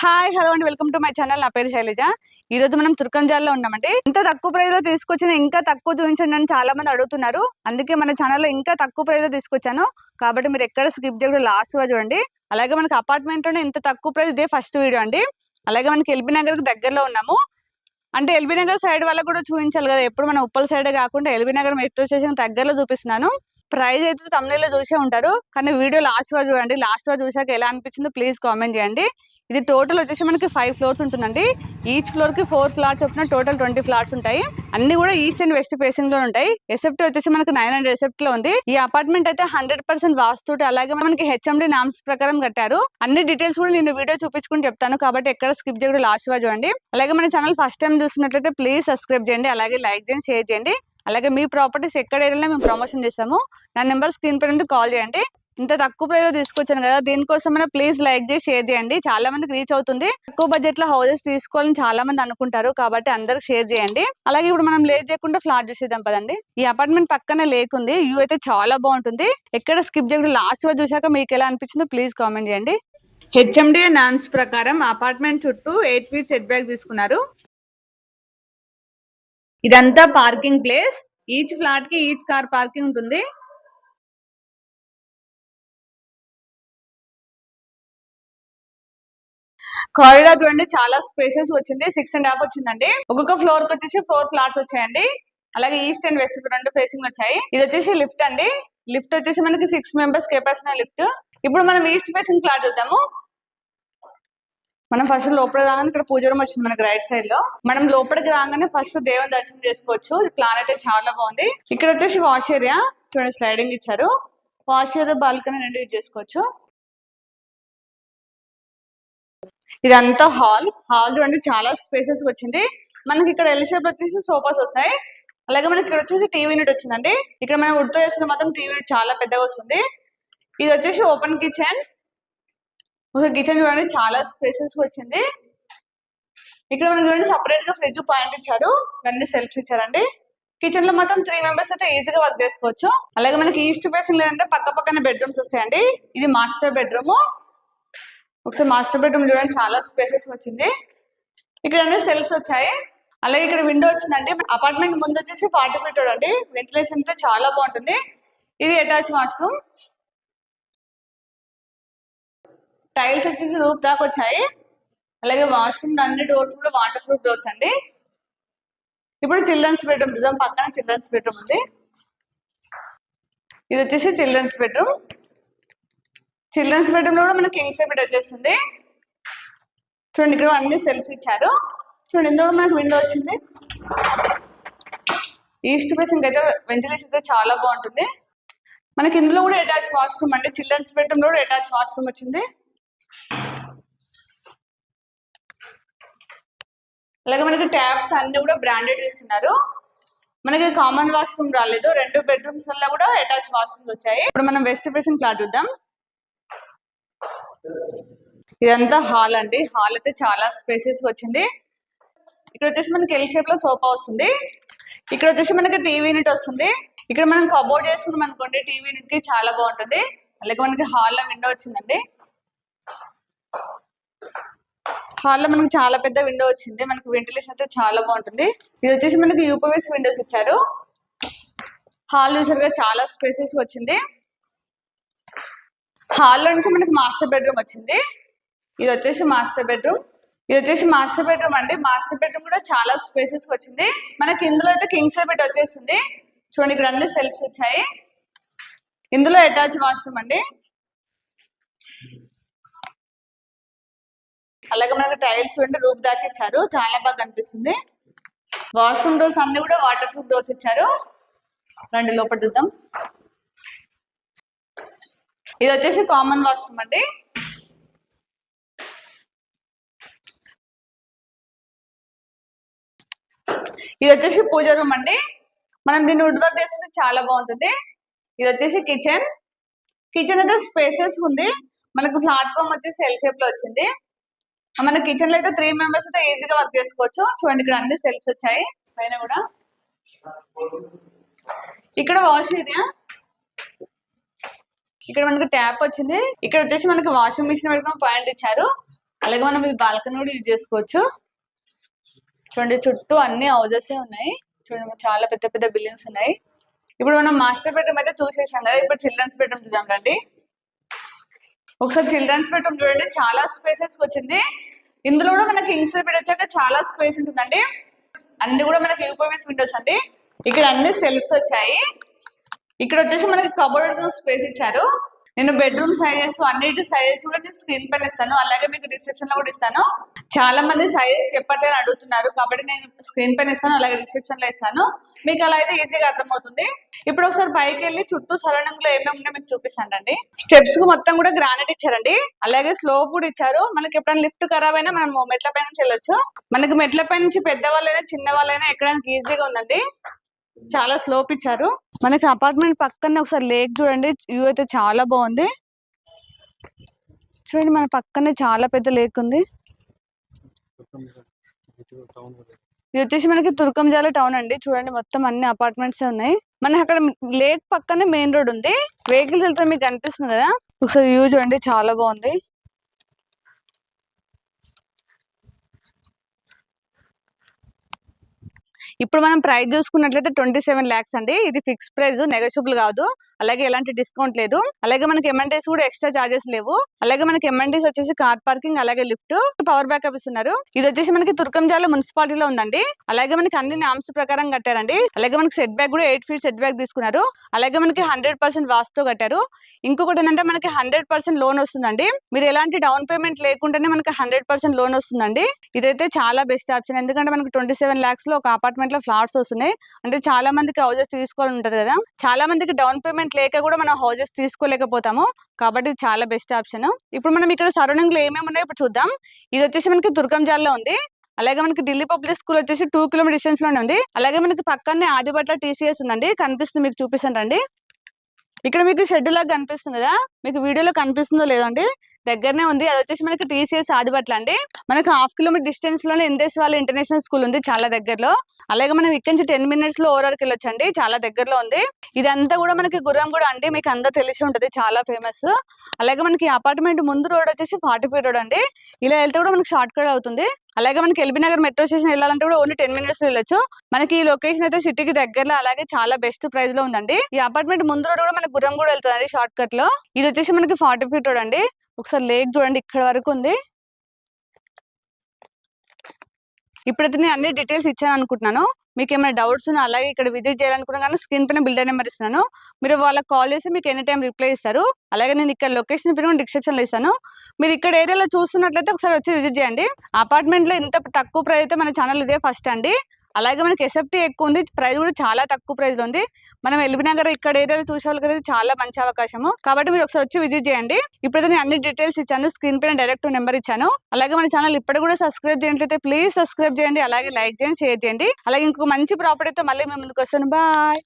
Hi hello అండి, welcome to my channel. నా పేరు శైలజ. ఈ రోజు మనం తుర్కంజాల్లో ఉన్నామండి. ఇంత తక్కువ ప్రైస్ లో తీసుకొచ్చిన ఇంకా తక్కువ చూపించండి అని చాలా మంది అడుగుతున్నారు. అందుకే మన ఛానల్లో ఇంకా తక్కువ ప్రైస్ లో తీసుకొచ్చాను. కాబట్టి మీరు ఎక్కడ స్కిప్ చేయకుండా లాస్ట్ గా చూడండి. అలాగే మనకి అపార్ట్మెంట్ లోనే ఇంత తక్కువ ప్రైస్ ఇదే ఫస్ట్ వీడియో అండి. అలాగే మనకి ఎల్బీ నగర్ కి దగ్గరలో ఉన్నాము. అంటే ఎల్బీ నగర్ సైడ్ వాళ్ళకి కూడా చూపించాలి కదా, ఎప్పుడు మన ఉప్పల్ సైడ్ కాకుండా ఎల్బీ నగర్ మెట్రో స్టేషన్ దగ్గరలో చూపిస్తున్నాను. ప్రైస్ అయితే తమిళలో చూసే ఉంటారు, కానీ వీడియో లాస్ట్ గా చూడండి. లాస్ట్ గా చూసాక ఎలా అనిపించిందో ప్లీజ్ కామెంట్ చేయండి. ఇది టోటల్ వచ్చేసి మనకి 5 ఫ్లోర్స్ ఉంటుందండి. ఈచ్ ఫ్లోర్ కి 4 ఫ్లాట్స్ చొప్పున టోటల్ 20 ఫ్లాట్స్ ఉంటాయి. అన్ని కూడా ఈస్ట్ అండ్ వెస్ట్ ఫేసింగ్ లో ఉంటాయి. ఎసెప్ట్ వచ్చేసి మనకి 900 ఎసెప్ట్ లో ఉంది. ఈ అపార్ట్మెంట్ అయితే 100% వాస్తుతో, అలాగే మనకి హెచ్ఎండి నామ్స్ ప్రకారం కట్టారు. అన్ని డీటెయిల్స్ కూడా నేను వీడియో చూపించుకుని చెప్తాను, కాబట్టి ఎక్కడ స్కిప్ చేయకుండా లాస్ట్ గా చూడండి. అలాగే మన ఛానల్ ఫస్ట్ టైం చూస్తున్నట్లయితే ప్లీజ్ సబ్స్క్రైబ్ చేయండి, అలాగే లైక్ చేయండి, షేర్ చేయండి. అలాగే మీ ప్రాపర్టీస్ ఎక్కడ ఏరియాలో మేము ప్రమోషన్ చేస్తాము. నా నెంబర్ స్క్రీన్ పై కాల్ చేయండి. ఇంత తక్కువ ప్రైస్ లో తీసుకొచ్చాను కదా, దీనికోసమైనా ప్లీజ్ లైక్ చేసి షేర్ చేయండి. చాలా మందికి రీచ్ అవుతుంది. తక్కువ బడ్జెట్ లో హౌసెస్ తీసుకోవాలని చాలా మంది అనుకుంటారు, కాబట్టి అందరికి షేర్ చేయండి. అలాగే ఇప్పుడు మనం లేట్ చేయకుండా ఫ్లాట్ చూసేద్దాం పదండి. ఈ అపార్ట్మెంట్ పక్కనే లేక్ ఉంది. వ్యూ అయితే చాలా బాగుంటుంది. ఎక్కడ స్కిప్ చేయకుండా లాస్ట్ వరకు చూసాక మీకు ఎలా అనిపించిందో ప్లీజ్ కామెంట్ చేయండి. హెచ్ఎండి నామ్స్ ప్రకారం అపార్ట్మెంట్ చుట్టూ 8 feet సెట్ బ్యాక్ తీసుకున్నారు. ఇదంతా పార్కింగ్ ప్లేస్. ఈచ్ ఫ్లాట్ కి ఈచ్ కార్ పార్కింగ్ ఉంటుంది. కారిడార్ చూడండి, చాలా స్పేసెస్ వచ్చింది. 6.5 వచ్చిందండి. ఒక్కొక్క ఫ్లోర్ కి వచ్చేసి 4 ఫ్లాట్స్ వచ్చాయండి. అలాగే ఈస్ట్ అండ్ వెస్ట్ 2 ఫేసింగ్ వచ్చాయి. ఇది వచ్చేసి లిఫ్ట్ అండి. లిఫ్ట్ వచ్చేసి మనకి 6 members కెపాసిటీ లిఫ్ట్. ఇప్పుడు మనం ఈస్ట్ ఫేసింగ్ ఫ్లాట్ చూద్దాము. మనం ఫస్ట్ లోపల రాగానే ఇక్కడ పూజ రూమ్ వచ్చింది మనకి రైట్ సైడ్ లో. మనం లోపలికి రాగానే ఫస్ట్ దేవుని దర్శనం చేసుకోవచ్చు. ప్లాన్ అయితే చాలా బాగుంది. ఇక్కడ వచ్చేసి వాష్ ఏరియా చూడండి, స్లైడింగ్ ఇచ్చారు. వాష్ ఏరియా, బాల్కనీ రెండు యూజ్ చేసుకోవచ్చు. ఇదంతా హాల్. హాల్ చూడండి, చాలా స్పేసెస్ వచ్చింది. మనకి ఇక్కడ ఎల్ షేప్ వచ్చేసి సోఫాస్ వస్తాయి. అలాగే మనకి ఇక్కడ వచ్చేసి టీవీ యూనిట్ వచ్చిందండి. ఇక్కడ మనం వుడ్ తో చేసిన మాత్రం టీవీ యూనిట్ చాలా పెద్దగా వస్తుంది. ఇది వచ్చేసి ఓపెన్ కిచెన్. కిచెన్ చూడండి, చాలా స్పేసెస్ వచ్చింది. ఇక్కడ మనకి చూడండి సపరేట్ గా ఫ్రిడ్జ్ పాయింట్ ఇచ్చారు. ఇవన్నీ సెల్ఫ్స్ ఇచ్చారండి. కిచెన్ లో మొత్తం 3 members అయితే ఈజీగా వర్క్ చేసుకోవచ్చు. అలాగే మనకి ఈస్ట్ ఫేసింగ్ లేదంటే పక్క పక్కన బెడ్రూమ్స్ వస్తాయండి. ఇది మాస్టర్ బెడ్రూమ్. ఒకసారి మాస్టర్ బెడ్రూమ్ చూడండి, చాలా స్పేసెస్ వచ్చింది. ఇక్కడ అన్ని సెల్ఫ్స్ వచ్చాయి. అలాగే ఇక్కడ విండో వచ్చిందండి. అపార్ట్మెంట్ ముందు వచ్చేసి 40 feet అండి. వెంటిలేషన్ అయితే చాలా బాగుంటుంది. ఇది అటాచ్ వాష్రూమ్. టైల్స్ వచ్చేసి రూఫ్ దాకా వచ్చాయి. అలాగే వాష్రూమ్ అన్ని డోర్స్ కూడా వాటర్ ప్రూఫ్ డోర్స్ అండి. ఇప్పుడు చిల్డ్రన్స్ బెడ్రూమ్ చూద్దాం. పక్కన చిల్డ్రన్స్ బెడ్రూమ్ ఉంది. ఇది వచ్చేసి చిల్డ్రన్స్ బెడ్రూమ్. చిల్డ్రన్స్ బెడ్రూమ్ లో కూడా మనకి కింగ్ సైజ్ బెడ్ వచ్చేస్తుంది. చూడండి, ఇక్కడ అన్ని సెల్ఫ్స్ ఇచ్చారు. చూడండి, ఇందులో మనకు విండో వచ్చింది. ఈస్ట్ ఫేసింగ్ అయితే వెంటిలేషన్ అయితే చాలా బాగుంటుంది. మనకి ఇందులో కూడా అటాచ్ వాష్రూమ్ అండి. చిల్డ్రన్స్ బెడ్రూమ్ లో కూడా అటాచ్ వాష్రూమ్ వచ్చింది. అలాగే మనకి ట్యాప్స్ అన్ని కూడా బ్రాండెడ్ ఇస్తున్నారు. మనకి కామన్ వాష్రూమ్ రాలేదు. 2 bedrooms వల్ల కూడా అటాచ్ వాష్రూమ్స్ వచ్చాయి. ఇప్పుడు మనం వెస్ట్ ఫేసింగ్ ఫ్లాట్ చూద్దాం. ఇదంతా హాల్ అండి. హాల్ అయితే చాలా స్పేసెస్ వచ్చింది. ఇక్కడ వచ్చేసి మనకి ఎల్ షేప్ లో సోఫా వస్తుంది. ఇక్కడ వచ్చేసి మనకి టీవీ యూనిట్ వస్తుంది. ఇక్కడ మనం కబోర్డ్ చేసుకున్నాం అనుకోండి, టీవీ యూనిట్ కి చాలా బాగుంటుంది. అలాగే మనకి హాల్ లో విండో వచ్చిందండి. హాల్లో మనకి చాలా పెద్ద విండో వచ్చింది. మనకి వెంటిలేషన్ అయితే చాలా బాగుంటుంది. ఇది వచ్చేసి మనకి యూపీఎస్ విండోస్ ఇచ్చారు. హాల్ చూసారుగా, చాలా స్పేసెస్ వచ్చింది. హాల్లో నుంచి మనకి మాస్టర్ బెడ్రూమ్ వచ్చింది. ఇది వచ్చేసి మాస్టర్ బెడ్రూమ్. ఇది వచ్చేసి మాస్టర్ బెడ్రూమ్ అండి. మాస్టర్ బెడ్రూమ్ కూడా చాలా స్పేసెస్ వచ్చింది. మనకి ఇందులో అయితే కింగ్ సైజ్ బెడ్ వచ్చేస్తుంది. చూడండి, ఇక్కడ అన్ని సెల్ఫ్స్ వచ్చాయి. ఇందులో అటాచ్ వాష్రూమ్ అండి. అలాగే మనకి టైల్స్ ఉంటే రూఫ్ దాకా ఇచ్చారు. చాలా బాగా కనిపిస్తుంది. వాష్రూమ్ డోర్స్ అన్ని కూడా వాటర్ ప్రూఫ్ డోర్స్ ఇచ్చారు. రండి లోపల చూద్దాం. ఇది వచ్చేసి కామన్ వాష్రూమ్ అండి. ఇది వచ్చేసి పూజ రూమ్ అండి. మనం దీన్ని వుడ్ వర్క్ చేస్తే చాలా బాగుంటుంది. ఇది వచ్చేసి కిచెన్. కిచెన్ అయితే స్పేసెస్ ఉంది. మనకు ప్లాట్ఫామ్ వచ్చేసి ఎల్ షేప్ లో వచ్చింది. మన కిచెన్ లో అయితే 3 members అయితే ఈజీగా వర్క్ చేసుకోవచ్చు. చూడండి, ఇక్కడ అన్ని సెల్ఫ్స్ వచ్చాయి. పైన కూడా ఇక్కడ వాష్ ఏరియా. ఇక్కడ మనకి ట్యాప్ వచ్చింది. ఇక్కడ వచ్చేసి మనకి వాషింగ్ మిషన్ పెట్టుకుని పాయింట్ ఇచ్చారు. అలాగే మనం ఇది బాల్కనీ కూడా యూజ్ చేసుకోవచ్చు. చూడండి చుట్టూ అన్ని హౌజెస్ ఉన్నాయి. చూడండి చాలా పెద్ద పెద్ద బిల్డింగ్స్ ఉన్నాయి. ఇప్పుడు మనం మాస్టర్ బెడ్రూమ్ అయితే చూసేసాం కదా, ఇప్పుడు చిల్డ్రన్స్ బెడ్రూమ్ చూద్దాం రండి. ఒకసారి చిల్డ్రన్స్ బెడ్రూమ్ చూడండి, చాలా స్పేసెస్ వచ్చింది. ఇందులో కూడా మనకి కింగ్ సైజ్ బెడ్ వచ్చాక చాలా స్పేస్ ఉంటుందండి. అన్ని కూడా మనకి యూపీవీఎస్ విండోస్ అండి. ఇక్కడ అన్ని సెల్ఫ్స్ వచ్చాయి. ఇక్కడ వచ్చేసి మనకి కబోర్డ్ స్పేస్ ఇచ్చారు. నేను బెడ్రూమ్ సైజెస్ అన్నిటి సైజెస్ కూడా నేను స్క్రీన్ పైన ఇస్తాను, అలాగే మీకు డిస్క్రిప్షన్ లో కూడా ఇస్తాను. చాలా మంది సైజెస్ చెప్పట్లేదు అడుగుతున్నారు, కాబట్టి నేను స్క్రీన్ పైన ఇస్తాను, అలాగే డిస్క్రిప్షన్ లో ఇస్తాను. మీకు అలా అయితే ఈజీగా అర్థమవుతుంది. ఇప్పుడు ఒకసారి పైకి వెళ్ళి చుట్టూ సరౌండింగ్ లో ఏమేమి ఉన్నాయో మీకు చూపిస్తానండి. స్టెప్స్ కు మొత్తం కూడా గ్రానైట్ ఇచ్చారండి, అలాగే స్లోప్ కూడా ఇచ్చారు. మనకి ఎప్పుడైనా లిఫ్ట్ ఖరాబ్ అయినా మనం మెట్ల పై నుంచి వెళ్ళొచ్చు. మనకి మెట్ల పై నుంచి పెద్దవాళ్ళైనా చిన్న వాళ్ళైనా ఎక్కడానికి ఈజీగా ఉందండి. చాలా స్లోప్ ఇచ్చారు. మనకి అపార్ట్మెంట్ పక్కనే ఒకసారి లేక్ చూడండి, వ్యూ అయితే చాలా బాగుంది. చూడండి మన పక్కనే చాలా పెద్ద లేక్ ఉంది. ఇది వచ్చేసి మనకి తుర్కంజాల టౌన్ అండి. చూడండి మొత్తం అన్ని అపార్ట్మెంట్స్ ఉన్నాయి. మనకి అక్కడ లేక్ పక్కనే మెయిన్ రోడ్ ఉంది, వెహికల్స్ వెళ్తే మీకు కనిపిస్తుంది కదా. ఒకసారి వ్యూ చూడండి చాలా బాగుంది. ఇప్పుడు మనం ప్రైస్ చూసుకున్నట్లయితే 27 lakhs అండి. ఇది ఫిక్స్ ప్రైస్, నెగోషియబుల్ కాదు. అలాగే ఎలాంటి డిస్కౌంట్ లేదు. అలాగే మనకి ఎంఎన్టీస్ కూడా ఎక్స్ట్రా చార్జెస్ లేవు. అలాగే మనకి ఎంఎన్టీస్ వచ్చేసి కార్ పార్కింగ్, అలాగే లిఫ్ట్, పవర్ బ్యాకప్ ఇస్తున్నారు. ఇది వచ్చేసి మనకి తుర్కంజాల మున్సిపాలిటీలో ఉందండి. అలాగే మనకి అన్ని నామ్స్ ప్రకారం కట్టారండి. అలాగే మనకి సెట్ బ్యాక్ కూడా 8 feet సెట్ బ్యాక్ తీసుకున్నారు. అలాగే మనకి 100% వాస్తుతో కట్టారు. ఇంకొకటి ఏంటంటే మనకి 100% లోన్ వస్తుందండి. మీరు ఎలాంటి డౌన్ పేమెంట్ లేకుండానే మనకి 100% లోన్ వస్తుందండి. ఇదైతే చాలా బెస్ట్ ఆప్షన్, ఎందుకంటే మనకి 27 lakhs లో ఒక అపార్ట్మెంట్ లో ఫ్లాట్స్ వస్తున్నాయి. అంటే చాలా మందికి హౌజెస్ తీసుకోవాలని ఉంటది కదా, చాలా మందికి డౌన్ పేమెంట్ లేక కూడా మనం హౌజెస్ తీసుకోలేకపోతాము. కాబట్టి చాలా బెస్ట్ ఆప్షన్. ఇప్పుడు మనం ఇక్కడ సరౌండింగ్ లో ఏమేమి ఉన్నాయో ఇప్పుడు చూద్దాం. ఇది వచ్చేసి మనకి తుర్కంజాల్లో ఉంది. అలాగే మనకి ఢిల్లీ పబ్లిక్ స్కూల్ వచ్చేసి 2 kilometer డిస్టెన్స్ లోనే ఉంది. అలాగే మనకి పక్కనే ఆదిబట్ల టీసీఎస్ ఉందండి, కనిపిస్తుంది మీకు, చూపిస్తాను రండి. ఇక్కడ మీకు షెడ్ లాగా కనిపిస్తుంది కదా, మీకు వీడియోలో కనిపిస్తుందో లేదో అండి, దగ్గరనే ఉంది. అది వచ్చేసి మనకి టీసీఎస్ ఆదిబట్ల అండి. మనకి 1/2 kilometer డిస్టెన్స్ లోనే ఇందేశ్ వాళ్ళ ఇంటర్నేషనల్ స్కూల్ ఉంది, చాలా దగ్గరలో. అలాగే మనం ఇక్కడ నుంచి 10 minutes లో ఓవరాల్కి వెళ్ళొచ్చు అండి, చాలా దగ్గరలో ఉంది. ఇదంతా కూడా మనకి గుర్రంగూడ అండి, మీకు అందరూ తెలిసి ఉంటది, చాలా ఫేమస్. అలాగే మనకి అపార్ట్మెంట్ ముందు రోడ్ వచ్చేసి 40 feet రోడ్ అండి. ఇలా వెళ్తే కూడా మనకి షార్ట్ కట్ అవుతుంది. అలాగే మనకి ఎల్బీ నగర్ మెట్రో స్టేషన్ వెళ్ళాలంటే కూడా ఓన్లీ 10 minutes లో వెళ్ళొచ్చు. మనకి ఈ లొకేషన్ అయితే సిటీకి దగ్గరలో, అలాగే చాలా బెస్ట్ ప్రైస్ లో ఉందండి. ఈ అపార్ట్మెంట్ ముందు రోడ్ కూడా మనకి గుర్రం కూడా వెళ్తుంది షార్ట్ కట్ లో. ఇది వచ్చేసి మనకి 40 feet రోడ్ అండి. ఒకసారి లేక్ చూడండి, ఇక్కడ వరకు ఉంది. ఇప్పుడైతే నేను అన్ని డీటెయిల్స్ ఇచ్చాను అనుకుంటున్నాను. మీకు ఏమైనా డౌట్స్ ఉన్నా, అలాగే ఇక్కడ విజిట్ చేయాలనుకున్నా కానీ స్క్రీన్ పైన బిల్డర్ నెంబర్ ఇస్తున్నాను, మీరు వాళ్ళకి కాల్ చేసి మీకు ఎనీ టైం రిప్లై ఇస్తారు. అలాగే నేను ఇక్కడ లొకేషన్ పేరు డిస్క్రిప్షన్ లో ఇస్తాను. మీరు ఇక్కడ ఏరియాలో చూస్తున్నట్లయితే ఒకసారి వచ్చి విజిట్ చేయండి. అపార్ట్మెంట్ లో ఇంత తక్కువ ప్రైస్ అయితే మన ఛానల్ ఇదే ఫస్ట్ అండి. అలాగే మనకి ఎస్ఎఫ్టీ ఎక్కువ ఉంది, ప్రైస్ కూడా చాలా తక్కువ ప్రైస్ లో ఉంది. మనం ఎల్బీ నగర్ ఇక్కడ ఏరియాలో చూసే వాళ్ళకి చాలా మంచి అవకాశము, కాబట్టి మీరు ఒకసారి వచ్చి విజిట్ చేయండి. ఇప్పుడైతే నేను అన్ని డీటెయిల్స్ ఇచ్చాను, స్క్రీన్ పైన డైరెక్ట్ నెంబర్ ఇచ్చాను. అలాగే మన ఛానల్ ఇప్పుడు కూడా సబ్స్క్రైబ్ చేయనట్లయితే ప్లీజ్ సబ్స్క్రైబ్ చేయండి, అలాగే లైక్ చేయండి, షేర్ చేయండి. అలాగే ఇంకొక మంచి ప్రాపర్టీతో మళ్ళీ మేము ముందుకు వస్తాను. బాయ్.